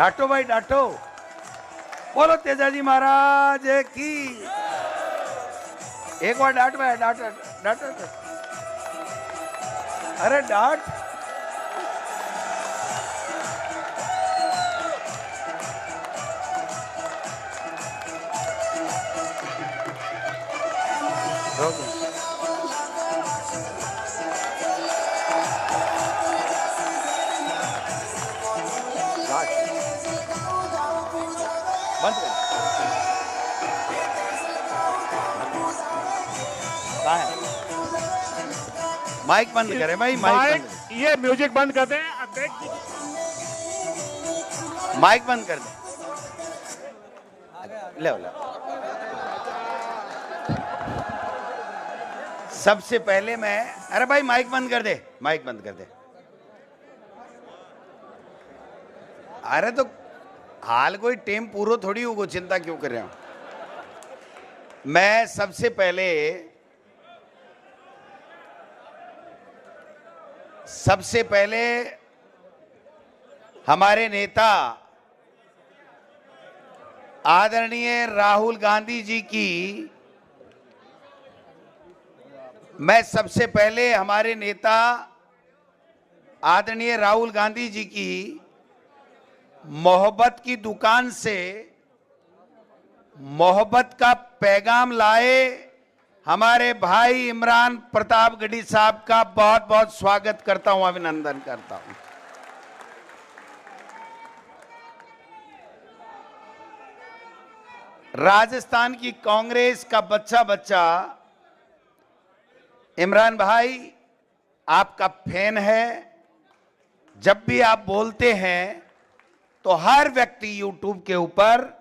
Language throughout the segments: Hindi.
डांटो भाई डांटो। बोलो तेजाजी महाराज की। एक बार डांट भाई, डांट डांट डांट। अरे डांट। बंद कर। माइक बंद करें भाई, माइक ये म्यूजिक बंद कर दें। माइक बंद कर दे। ले लो। सबसे पहले मैं, अरे भाई माइक बंद कर दे, माइक बंद कर दे। अरे तो हाल कोई टेम पूरा थोड़ी होगा, चिंता क्यों कर रहे हो। मैं सबसे पहले हमारे नेता आदरणीय राहुल गांधी जी की, मैं सबसे पहले हमारे नेता आदरणीय राहुल गांधी जी की मोहब्बत की दुकान से मोहब्बत का पैगाम लाए हमारे भाई इमरान प्रतापगढ़ी साहब का बहुत बहुत स्वागत करता हूं, अभिनंदन करता हूं। राजस्थान की कांग्रेस का बच्चा इमरान भाई आपका फैन है। जब भी आप बोलते हैं तो हर व्यक्ति यूट्यूब के ऊपर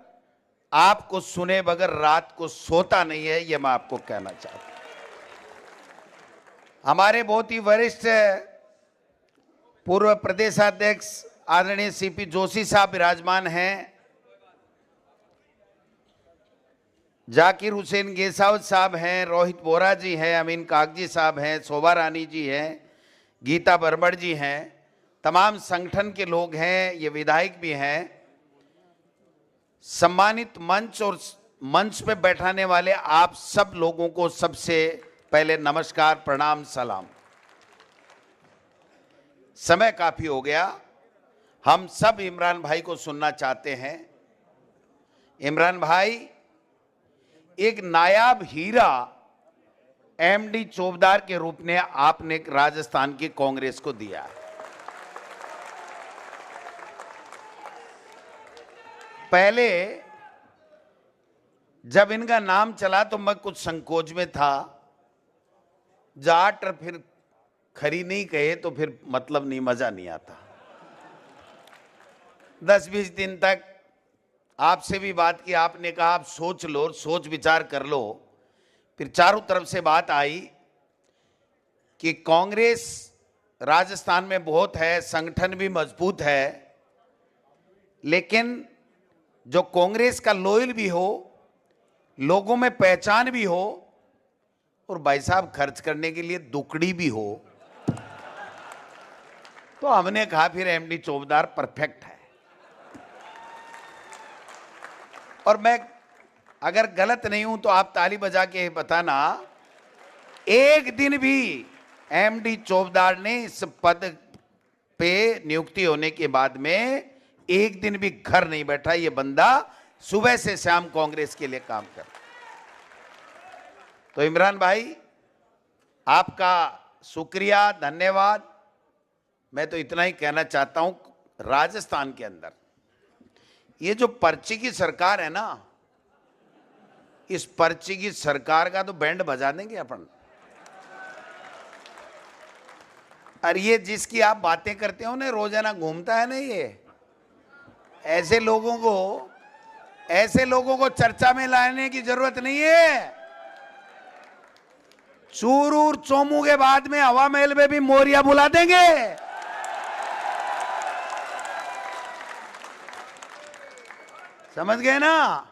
आपको सुने बगैर रात को सोता नहीं है, यह मैं आपको कहना चाहता हूं। हमारे बहुत ही वरिष्ठ पूर्व प्रदेशाध्यक्ष आदरणीय सीपी जोशी साहब विराजमान हैं, जाकिर हुसैन गेसावत साहब हैं, रोहित बोरा जी हैं, अमीन कागजी साहब हैं, शोभा रानी जी हैं, गीता बरबड़ जी हैं, तमाम संगठन के लोग हैं, ये विधायक भी हैं। सम्मानित मंच और मंच पे बैठाने वाले आप सब लोगों को सबसे पहले नमस्कार, प्रणाम, सलाम। समय काफी हो गया, हम सब इमरान भाई को सुनना चाहते हैं। इमरान भाई एक नायाब हीरा एमडी चौबदार के रूप में आपने राजस्थान की कांग्रेस को दिया है। पहले जब इनका नाम चला तो मैं कुछ संकोच में था, जाट फिर खरी नहीं कहे तो फिर मतलब नहीं, मजा नहीं आता। 10-20 दिन तक आपसे भी बात की, आपने कहा आप सोच लो, सोच विचार कर लो। फिर चारों तरफ से बात आई कि कांग्रेस राजस्थान में बहुत है, संगठन भी मजबूत है, लेकिन जो कांग्रेस का लॉयल भी हो, लोगों में पहचान भी हो, और भाई साहब खर्च करने के लिए दुकड़ी भी हो, तो हमने कहा फिर एमडी चौबदार परफेक्ट है। और मैं अगर गलत नहीं हूं तो आप ताली बजा के बताना, एक दिन भी एमडी चौबदार ने इस पद पे नियुक्ति होने के बाद में एक दिन भी घर नहीं बैठा। ये बंदा सुबह से शाम कांग्रेस के लिए काम कर। तो इमरान भाई आपका शुक्रिया, धन्यवाद। मैं तो इतना ही कहना चाहता हूं, राजस्थान के अंदर ये जो पर्ची की सरकार है ना, इस पर्ची की सरकार का तो बैंड बजा देंगे अपन। और ये जिसकी आप बातें करते हो ना, रोजाना घूमता है ना, ये ऐसे लोगों को चर्चा में लाने की जरूरत नहीं है। चूरू चोमू के बाद में हवा महल में भी मोरिया बुला देंगे। समझ गए ना?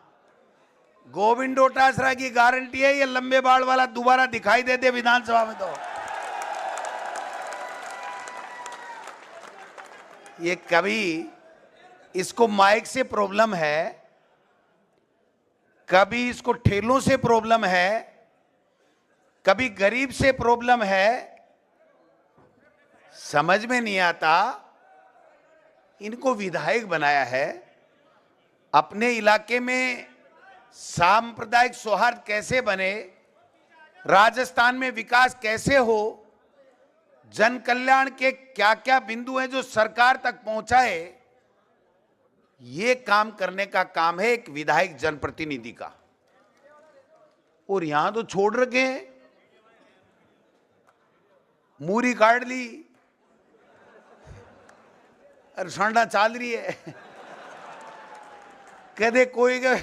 गोविंद डोटासरा की गारंटी है, ये लंबे बाल वाला दोबारा दिखाई देते विधानसभा में। तो ये कभी इसको माइक से प्रॉब्लम है, कभी इसको ठेलों से प्रॉब्लम है, कभी गरीब से प्रॉब्लम है, समझ में नहीं आता। इनको विधायक बनाया है, अपने इलाके में सांप्रदायिक सौहार्द कैसे बने, राजस्थान में विकास कैसे हो, जन कल्याण के क्या क्या बिंदु हैं जो सरकार तक पहुंचाए, ये काम करने का काम है एक विधायक जनप्रतिनिधि का। और यहां तो छोड़ रखे हैं, मूरी काट ली, अरसांडा चाल रही है। कदे कोई के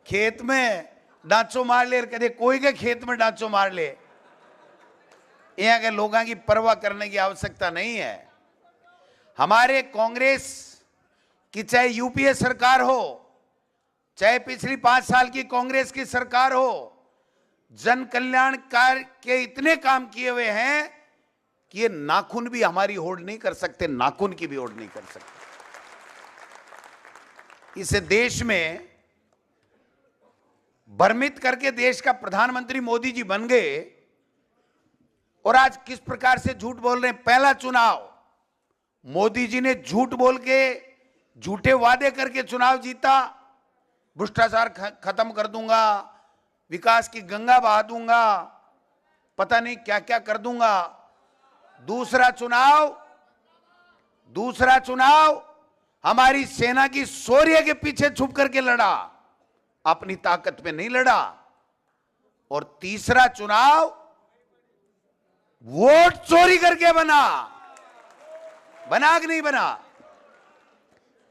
खेत में डांचो मार ले, कदे कोई के खेत में डांचो मार ले। यहाँ के लोगों की परवाह करने की आवश्यकता नहीं है। हमारे कांग्रेस कि चाहे यूपीए सरकार हो, चाहे पिछली 5 साल की कांग्रेस की सरकार हो, जन कल्याण कार्य के इतने काम किए हुए हैं कि ये नाखून भी हमारी होड़ नहीं कर सकते, नाखून की भी होड़ नहीं कर सकते। इस देश में भ्रमित करके देश का प्रधानमंत्री मोदी जी बन गए और आज किस प्रकार से झूठ बोल रहे हैं। पहला चुनाव मोदी जी ने झूठ बोल के, झूठे वादे करके चुनाव जीता, भ्रष्टाचार खत्म कर दूंगा, विकास की गंगा बहा दूंगा, पता नहीं क्या क्या कर दूंगा। दूसरा चुनाव हमारी सेना की शौर्य के पीछे छुप करके लड़ा, अपनी ताकत पे नहीं लड़ा। और तीसरा चुनाव वोट चोरी करके बना कि नहीं बना।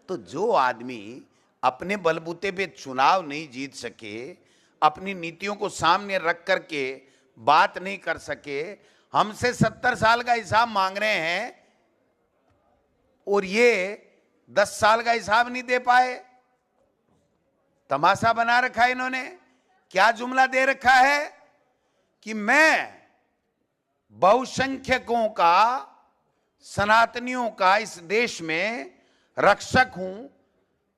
तो जो आदमी अपने बलबूते पे चुनाव नहीं जीत सके, अपनी नीतियों को सामने रख करके बात नहीं कर सके, हमसे 70 साल का हिसाब मांग रहे हैं और ये 10 साल का हिसाब नहीं दे पाए। तमाशा बना रखा है इन्होंने। क्या जुमला दे रखा है कि मैं बहुसंख्यकों का, सनातनियों का इस देश में रक्षक हूं।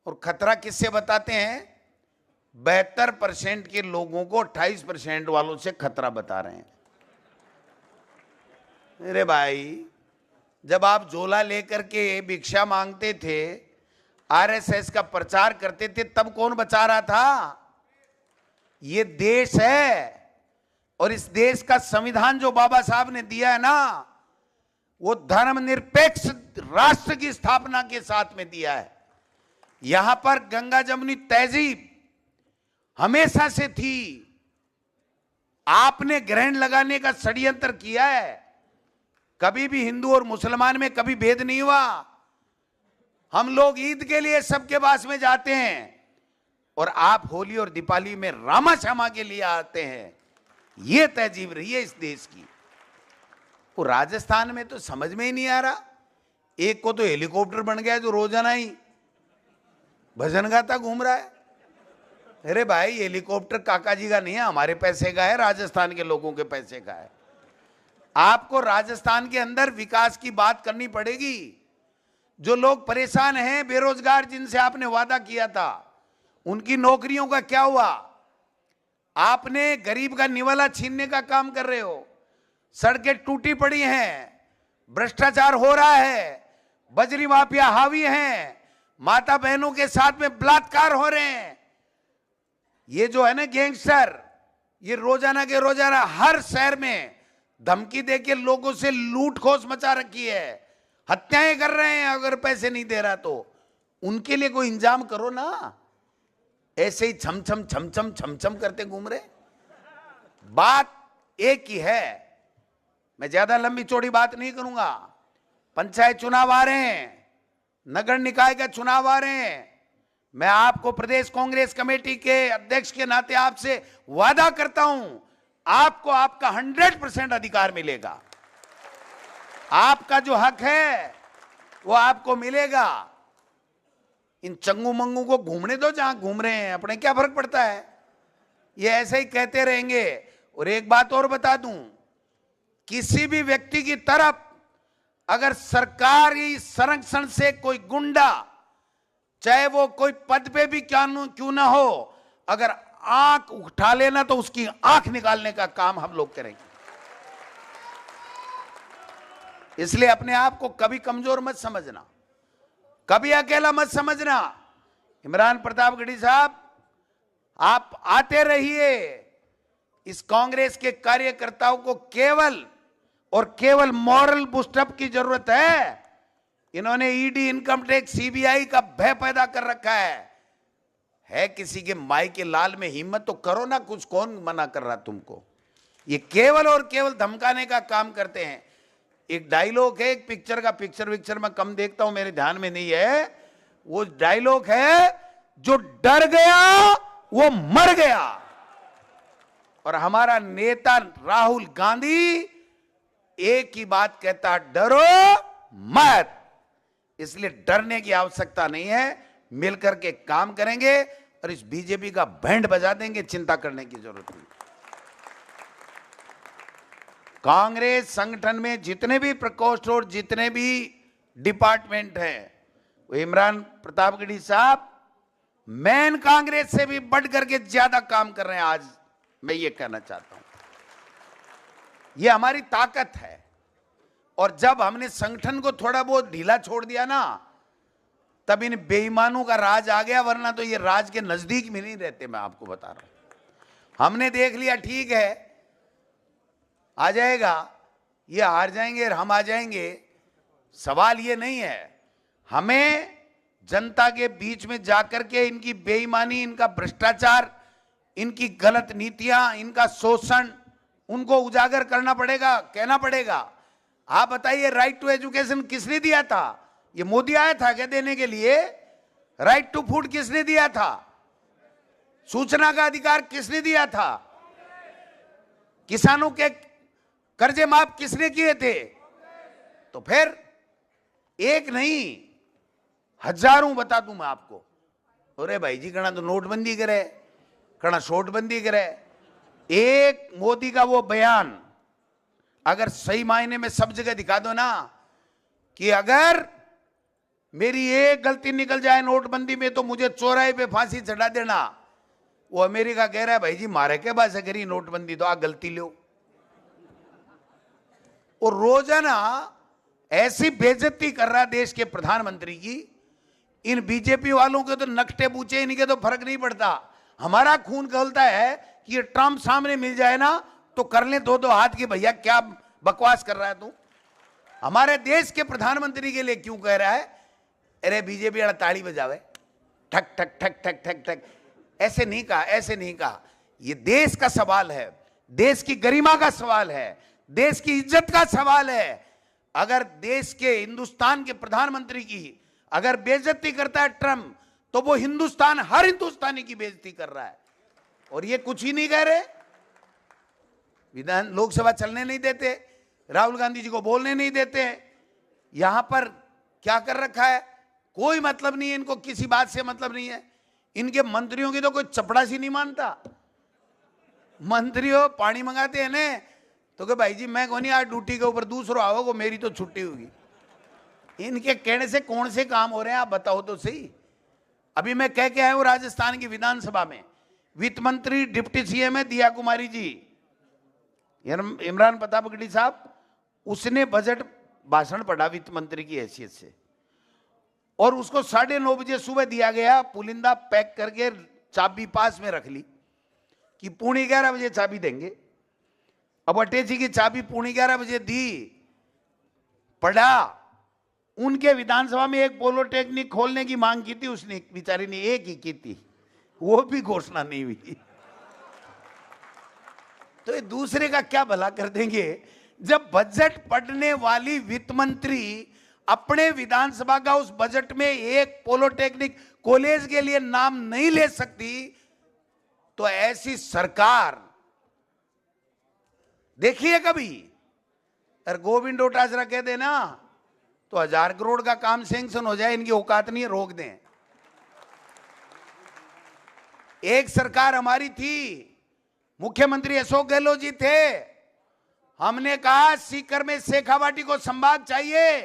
और खतरा किससे बताते हैं? 72% के लोगों को 28% वालों से खतरा बता रहे हैं। मेरे भाई, जब आप झोला लेकर के भिक्षा मांगते थे, आरएसएस का प्रचार करते थे, तब कौन बचा रहा था? ये देश है और इस देश का संविधान जो बाबा साहब ने दिया है ना, वो धर्मनिरपेक्ष राष्ट्र की स्थापना के साथ में दिया है। यहां पर गंगा जमुनी तहजीब हमेशा से थी। आपने ग्रहण लगाने का षड्यंत्र किया है। कभी भी हिंदू और मुसलमान में कभी भेद नहीं हुआ। हम लोग ईद के लिए सबके पास में जाते हैं और आप होली और दीपावली में रामा श्यामा के लिए आते हैं। यह तहजीब रही है इस देश की। वो राजस्थान में तो समझ में ही नहीं आ रहा। एक को तो हेलीकॉप्टर बन गया जो रोजाना ही भजन गाता घूम रहा है। अरे भाई, हेलीकॉप्टर काका जी का नहीं है, हमारे पैसे का है, राजस्थान के लोगों के पैसे का है। आपको राजस्थान के अंदर विकास की बात करनी पड़ेगी। जो लोग परेशान हैं, बेरोजगार, जिनसे आपने वादा किया था, उनकी नौकरियों का क्या हुआ? आपने गरीब का निवाला छीनने का काम कर रहे हो। सड़कें टूटी पड़ी हैं, भ्रष्टाचार हो रहा है, बजरी माफिया हावी हैं, माता बहनों के साथ में बलात्कार हो रहे हैं। ये जो है ना गैंगस्टर, ये रोजाना के रोजाना हर शहर में धमकी देके लोगों से लूट खोस मचा रखी है, हत्याएं कर रहे हैं। अगर पैसे नहीं दे रहा तो उनके लिए कोई इंतजाम करो ना। ऐसे ही छम छम करते घूम रहे। बात एक ही है। मैं ज्यादा लंबी चौड़ी बात नहीं करूंगा। पंचायत चुनाव आ रहे हैं, नगर निकाय का चुनाव आ रहे हैं। मैं आपको प्रदेश कांग्रेस कमेटी के अध्यक्ष के नाते आपसे वादा करता हूं, आपको आपका 100% अधिकार मिलेगा। आपका जो हक है वो आपको मिलेगा। इन चंगू मंगू को घूमने दो जहां घूम रहे हैं, अपने क्या फर्क पड़ता है। ये ऐसे ही कहते रहेंगे। और एक बात और बता दूं, किसी भी व्यक्ति की तरफ अगर सरकारी संरक्षण से कोई गुंडा चाहे वो कोई पद पे भी क्यों ना हो, अगर आंख उठा लेना तो उसकी आंख निकालने का काम हम लोग करेंगे। इसलिए अपने आप को कभी कमजोर मत समझना, कभी अकेला मत समझना। इमरान प्रतापगढ़ी साहब, आप आते रहिए। इस कांग्रेस के कार्यकर्ताओं को केवल और केवल मॉरल बूस्टअप की जरूरत है। इन्होंने ईडी, इनकम टैक्स, सीबीआई का भय पैदा कर रखा है किसी के माई के लाल में हिम्मत तो करो ना कुछ, कौन मना कर रहा तुमको। ये केवल और केवल धमकाने का काम करते हैं। एक डायलॉग है, एक पिक्चर का, पिक्चर मैं कम देखता हूं, मेरे ध्यान में नहीं है। वो डायलॉग है, जो डर गया वो मर गया। और हमारा नेता राहुल गांधी एक ही बात कहता, डरो मत। इसलिए डरने की आवश्यकता नहीं है, मिलकर के काम करेंगे और इस बीजेपी का बैंड बजा देंगे, चिंता करने की जरूरत नहीं। कांग्रेस संगठन में जितने भी प्रकोष्ठ और जितने भी डिपार्टमेंट हैं, वो इमरान प्रतापगढ़ी साहब मैन कांग्रेस से भी बढ़ करके ज्यादा काम कर रहे हैं। आज मैं ये कहना चाहता हूं, ये हमारी ताकत है। और जब हमने संगठन को थोड़ा बहुत ढीला छोड़ दिया ना, तब इन बेईमानों का राज आ गया, वरना तो ये राज के नजदीक में नहीं रहते। मैं आपको बता रहा हूं, हमने देख लिया, ठीक है आ जाएगा, ये हार जाएंगे और हम आ जाएंगे। सवाल ये नहीं है, हमें जनता के बीच में जाकर के इनकी बेईमानी, इनका भ्रष्टाचार, इनकी गलत नीतियां, इनका शोषण, उनको उजागर करना पड़ेगा, कहना पड़ेगा। आप बताइए, राइट टू एजुकेशन किसने दिया था? ये मोदी आया था क्या देने के लिए? राइट टू फूड किसने दिया था? सूचना का अधिकार किसने दिया था? किसानों के कर्जे माफ किसने किए थे? तो फिर एक नहीं, हजारों बता दूं मैं आपको। अरे भाई जी, कणा तो नोटबंदी करे, कणा शोटबंदी करे। एक मोदी का वो बयान अगर सही मायने में सब जगह दिखा दो ना, कि अगर मेरी एक गलती निकल जाए नोटबंदी में तो मुझे चौराहे पे फांसी चढ़ा देना। वो अमेरिका कह रहा है, भाई जी मारे के बाद से करी नोटबंदी तो आ गलती लो। और रोजाना ऐसी बेइज्जती कर रहा देश के प्रधानमंत्री की। इन बीजेपी वालों के तो नकटे पूछे, इनके तो फर्क नहीं पड़ता। हमारा खून खौलता है कि ये ट्रंप सामने मिल जाए ना तो कर ले दो दो हाथ की, भैया क्या बकवास कर रहा है तू? हमारे देश के प्रधानमंत्री के लिए क्यों कह रहा है? अरे बीजेपी वाला ताली बजावे, ठक ठक ठक ठक ठक ठक। ऐसे नहीं कहा, ऐसे नहीं कहा। ये देश का सवाल है, देश की गरिमा का सवाल है, देश की इज्जत का सवाल है। अगर देश के, हिंदुस्तान के प्रधानमंत्री की अगर बेइज्जती करता है ट्रंप, तो वो हिंदुस्तान, हर हिंदुस्तानी की बेइज्जती कर रहा है। और ये कुछ ही नहीं कह रहे, विधान लोकसभा चलने नहीं देते, राहुल गांधी जी को बोलने नहीं देते। यहां पर क्या कर रखा है? कोई मतलब नहीं है इनको, किसी बात से मतलब नहीं है। इनके मंत्रियों की तो कोई चपड़ासी नहीं मानता। मंत्रियों पानी मंगाते हैं ना, तो कि भाई जी मैं कौन आज ड्यूटी के ऊपर दूसरों आओगे, मेरी तो छुट्टी होगी। इनके कहने से कौन से काम हो रहे हैं आप बताओ तो सही। अभी मैं कह के आया हूं राजस्थान की विधानसभा में, वित्त मंत्री डिप्टी सीएम है दिया कुमारी जी, इमरान प्रतापगढ़ी साहब, उसने बजट भाषण पढ़ा वित्त मंत्री की हैसियत से, और उसको 9:30 बजे सुबह दिया गया। पुलिंदा पैक करके चाबी पास में रख ली कि 11:15 बजे चाबी देंगे। अब अटैची की चाबी 11:15 बजे दी, पढ़ा। उनके विधानसभा में एक पॉलिटेक्निक खोलने की मांग की थी, उसने बेचारी ने एक ही की थी, वो भी घोषणा नहीं हुई। तो ये दूसरे का क्या भला कर देंगे? जब बजट पढ़ने वाली वित्त मंत्री अपने विधानसभा का उस बजट में एक पॉलिटेक्निक कॉलेज के लिए नाम नहीं ले सकती, तो ऐसी सरकार देखिए कभी। अगर गोविंद डोटासरा कह देना तो 1000 करोड़ का काम सैंक्शन हो जाए, इनकी औकात नहीं है, रोक दें। एक सरकार हमारी थी, मुख्यमंत्री अशोक गहलोत जी थे, हमने कहा सीकर में शेखावाटी को संभाग चाहिए,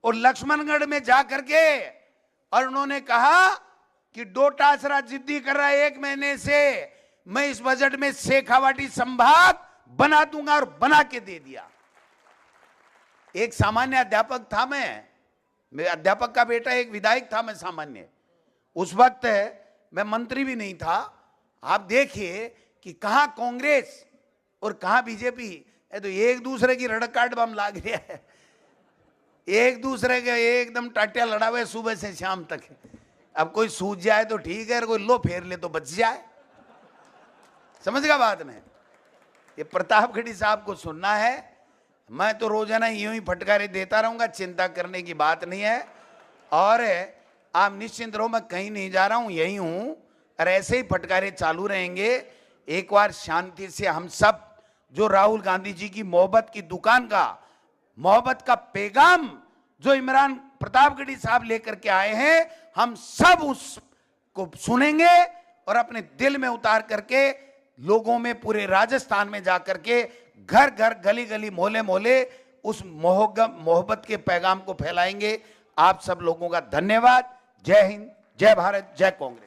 और लक्ष्मणगढ़ में जा करके और उन्होंने कहा कि डोटा आसरा जिद्दी कर रहा है 1 महीने से, मैं इस बजट में शेखावाटी संभाग बना दूंगा और बना के दे दिया। एक सामान्य अध्यापक था मैं अध्यापक का बेटा, एक विधायक था मैं सामान्य। उस वक्त मैं मंत्री भी नहीं था। आप देखिए कि कहां कांग्रेस और कहां बीजेपी, तो एक दूसरे की रड़काट बम लाग रहा है, एक दूसरे के एकदम टाटिया लड़ा हुए सुबह से शाम तक। अब कोई सूझ जाए तो ठीक है, कोई लो फेर ले तो बच जाए। समझ गया बात में? ये प्रतापगढ़ी साहब को सुनना है। मैं तो रोजाना यूं ही फटकारे देता रहूंगा, चिंता करने की बात नहीं है। और आप निश्चिंत रहो, मैं कहीं नहीं जा रहा हूं, यही हूं और ऐसे ही फटकारे चालू रहेंगे। एक बार शांति से हम सब जो राहुल गांधी जी की मोहब्बत की दुकान का मोहब्बत का पैगाम जो इमरान प्रतापगढ़ी साहब लेकर के आए हैं, हम सब उसको सुनेंगे और अपने दिल में उतार करके लोगों में, पूरे राजस्थान में जाकर के घर घर, गली गली, मोहल्ले मोहल्ले उस मोहब्बत के पैगाम को फैलाएंगे। आप सब लोगों का धन्यवाद। जय हिंद, जय भारत, जय कांग्रेस।